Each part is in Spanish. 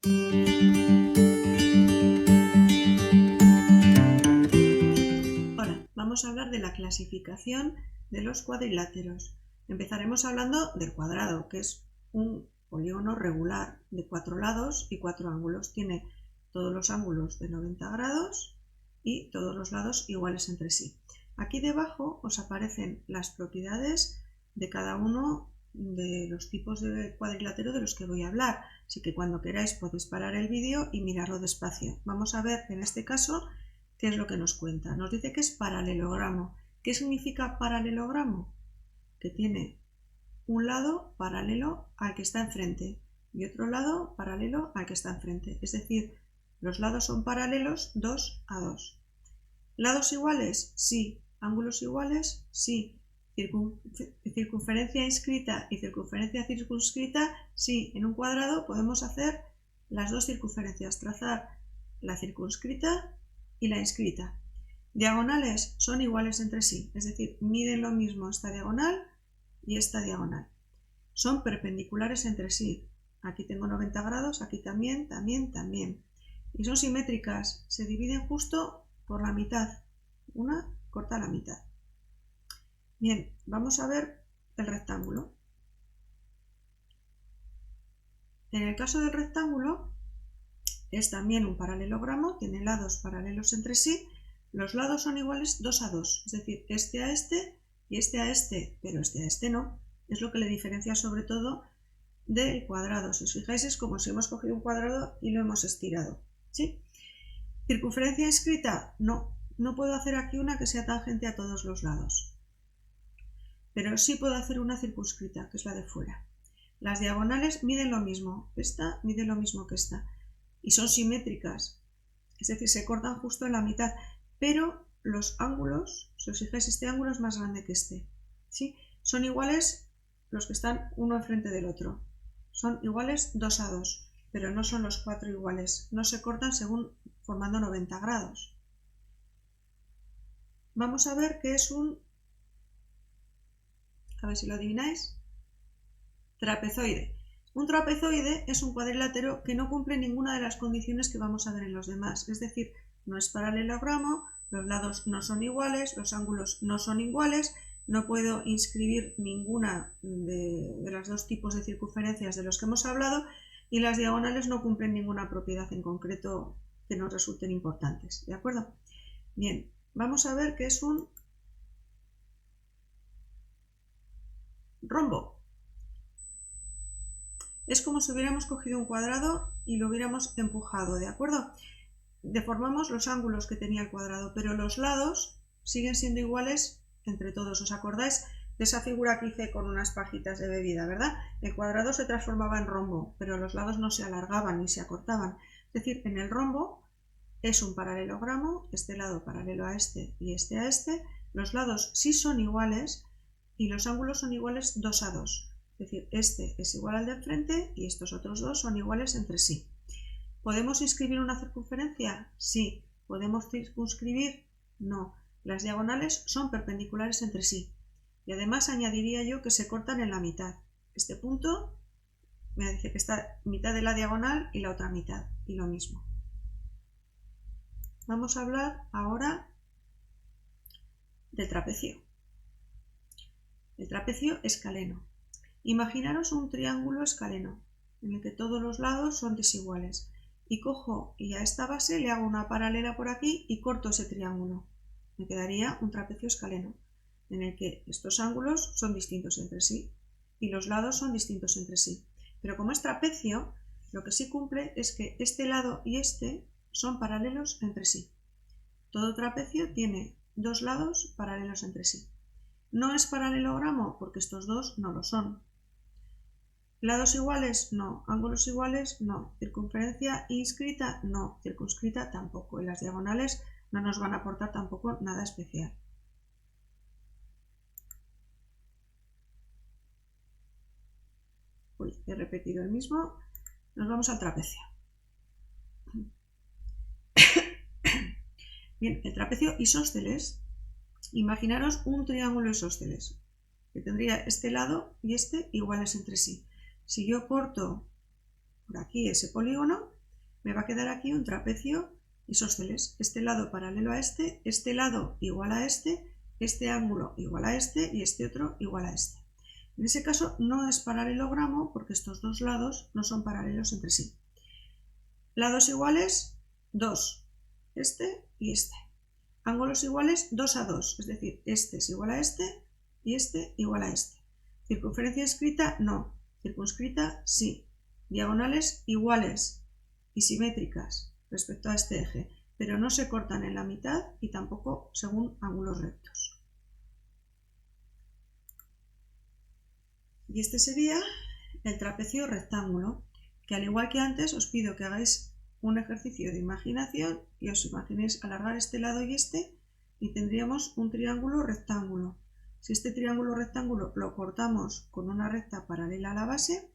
Hola, vamos a hablar de la clasificación de los cuadriláteros. Empezaremos hablando del cuadrado, que es un polígono regular de 4 lados y 4 ángulos. Tiene todos los ángulos de 90 grados y todos los lados iguales entre sí. Aquí debajo os aparecen las propiedades de cada uno de los tipos de cuadrilátero de los que voy a hablar. Así que cuando queráis podéis parar el vídeo y mirarlo despacio. Vamos a ver en este caso ¿qué es lo que nos cuenta? Nos dice que es paralelogramo. ¿Qué significa paralelogramo? Que tiene un lado paralelo al que está enfrente y otro lado paralelo al que está enfrente. Es decir, los lados son paralelos 2 a 2. ¿Lados iguales? Sí. ¿Ángulos iguales? Sí. ¿Circunferencia inscrita y circunferencia circunscrita? Sí. En un cuadrado podemos hacer las dos circunferencias, trazar la circunscrita y la inscrita. Diagonales son iguales entre sí, es decir, miden lo mismo esta diagonal y esta diagonal. Son perpendiculares entre sí. Aquí tengo 90 grados, aquí también. Y son simétricas, se dividen justo por la mitad. Una corta la mitad. Bien, vamos a ver el rectángulo. En el caso del rectángulo es también un paralelogramo, tiene lados paralelos entre sí. Los lados son iguales 2 a 2, es decir, este a este y este a este, pero este a este no. Es lo que le diferencia sobre todo del cuadrado. Si os fijáis es como si hemos cogido un cuadrado y lo hemos estirado, ¿sí? ¿Circunferencia inscrita? No, no puedo hacer aquí una que sea tangente a todos los lados. Pero sí puedo hacer una circunscrita, que es la de fuera. Las diagonales miden lo mismo, esta mide lo mismo que esta. Y son simétricas, es decir, se cortan justo en la mitad, pero los ángulos, si os fijáis, este ángulo es más grande que este, ¿sí? Son iguales los que están uno enfrente del otro, son iguales 2 a 2, pero no son los 4 iguales, no se cortan según formando 90 grados. Vamos a ver qué es a ver si lo adivináis, trapezoide. Un trapezoide es un cuadrilátero que no cumple ninguna de las condiciones que vamos a ver en los demás, es decir, no es paralelogramo, los lados no son iguales, los ángulos no son iguales, no puedo inscribir ninguna de los dos tipos de circunferencias de los que hemos hablado y las diagonales no cumplen ninguna propiedad en concreto que nos resulten importantes, ¿de acuerdo? Bien, vamos a ver qué es un rombo. Es como si hubiéramos cogido un cuadrado y lo hubiéramos empujado, ¿de acuerdo? Deformamos los ángulos que tenía el cuadrado, pero los lados siguen siendo iguales entre todos. ¿Os acordáis de esa figura que hice con unas pajitas de bebida, verdad? El cuadrado se transformaba en rombo, pero los lados no se alargaban ni se acortaban. Es decir, en el rombo es un paralelogramo, este lado paralelo a este y este a este. Los lados sí son iguales y los ángulos son iguales 2 a 2. Es decir, este es igual al de enfrente y estos otros dos son iguales entre sí. ¿Podemos inscribir una circunferencia? Sí. ¿Podemos circunscribir? No. Las diagonales son perpendiculares entre sí. Y además añadiría yo que se cortan en la mitad. Este punto me dice que está mitad de la diagonal y la otra mitad. Y lo mismo. Vamos a hablar ahora del trapecio. El trapecio escaleno. Imaginaros un triángulo escaleno en el que todos los lados son desiguales. Y cojo y a esta base le hago una paralela por aquí y corto ese triángulo. Me quedaría un trapecio escaleno, en el que estos ángulos son distintos entre sí y los lados son distintos entre sí. Pero como es trapecio, lo que sí cumple es que este lado y este son paralelos entre sí. Todo trapecio tiene dos lados paralelos entre sí. No es paralelogramo porque estos dos no lo son. ¿Lados iguales? No. ¿Ángulos iguales? No. ¿Circunferencia inscrita? No. Circunscrita tampoco. Y las diagonales no nos van a aportar tampoco nada especial. Uy, he repetido el mismo. Nos vamos al trapecio. Bien, el trapecio isósceles. Imaginaros un triángulo isósceles que tendría este lado y este iguales entre sí. Si yo corto por aquí ese polígono, me va a quedar aquí un trapecio isósceles. Este lado paralelo a este lado igual a este ángulo igual a este y este otro igual a este. En ese caso no es paralelogramo porque estos dos lados no son paralelos entre sí. Lados iguales, 2, este y este. Ángulos iguales, 2 a 2, es decir, este es igual a este y este igual a este. Circunferencia escrita, no. Circunscrita, sí. Diagonales iguales y simétricas respecto a este eje, pero no se cortan en la mitad y tampoco según ángulos rectos. Y este sería el trapecio rectángulo, que al igual que antes os pido que hagáis un ejercicio de imaginación y os imaginéis alargar este lado y tendríamos un triángulo rectángulo. Si este triángulo rectángulo lo cortamos con una recta paralela a la base,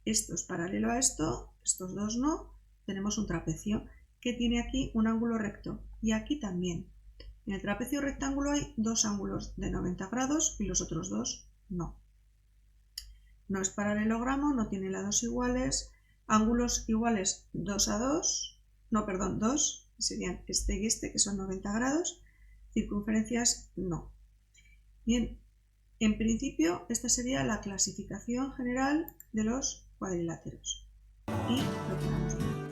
esto es paralelo a esto, estos dos no, tenemos un trapecio que tiene aquí un ángulo recto y aquí también. En el trapecio rectángulo hay dos ángulos de 90 grados y los otros dos no. No es paralelogramo, no tiene lados iguales, ángulos iguales 2 a 2, no, perdón, 2, serían este y este, que son 90 grados, circunferencias no. Bien, en principio esta sería la clasificación general de los cuadriláteros. Y lo ponemos bien.